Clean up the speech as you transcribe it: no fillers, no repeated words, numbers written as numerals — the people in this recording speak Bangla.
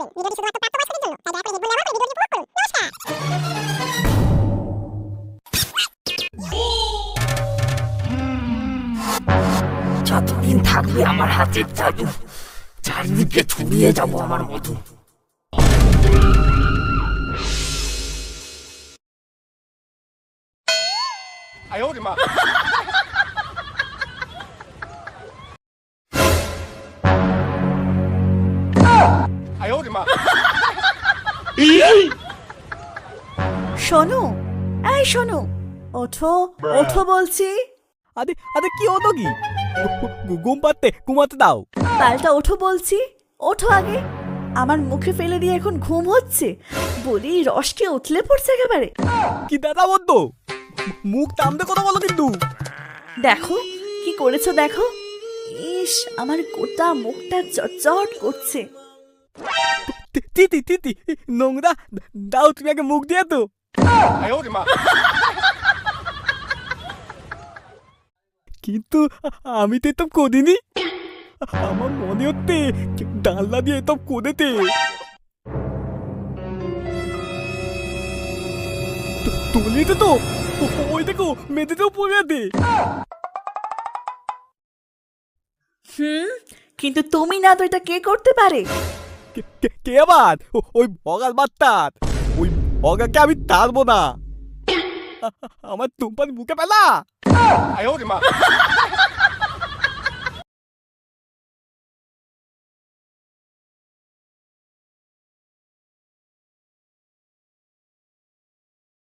করবেন। ভিডিওটি শুধুমাত্র প্রাপ্তবয়স্কদের জন্য। তাই দয়া করে হেডফোন ব্যবহার করে ভিডিওটি উপভোগ করুন। নমস্কার। যতদিন থাকবে আমার হাতের জাদু, চারিদিকে ছড়িয়ে যাবো আমার মধু। শোনো, এই শোনো, ওঠো ওঠো বলছি। আরে আরে কি হতো কি? ঘুম পাড়তে ঘুমাতে দাও। পাল্টা ওঠো বলছি, ওঠো আগে। আমার মুখে ফেলে দিয়ে এখন ঘুম হচ্ছে? বলি রসকে উতলে পড়ছে একেবারে। কি দাদা বলতো, মুখ টামতে কথা বলো কিন্তু। দেখো কি করেছো দেখো। ইস, আমার গোটা মুখটা চটচট করছে। তিতি তিতি নোংরা, দাও তুমি আগে মুখ দিয়ে তো। কিন্তু আমি তো এতব করিনি। আমার মনে হচ্ছে ডাল্লা দিয়ে এতব করেতে। তুলিতে তো ওই দেখো মেয়েদেরও পড়ে আছে। কিন্তু তুমি না তো এটা কে করতে পারে? কে আবার? ওই ভগাল বাত্তার। ওই ভগাকে আমি তারবো না। আমার তুমপান মুখে পেলা।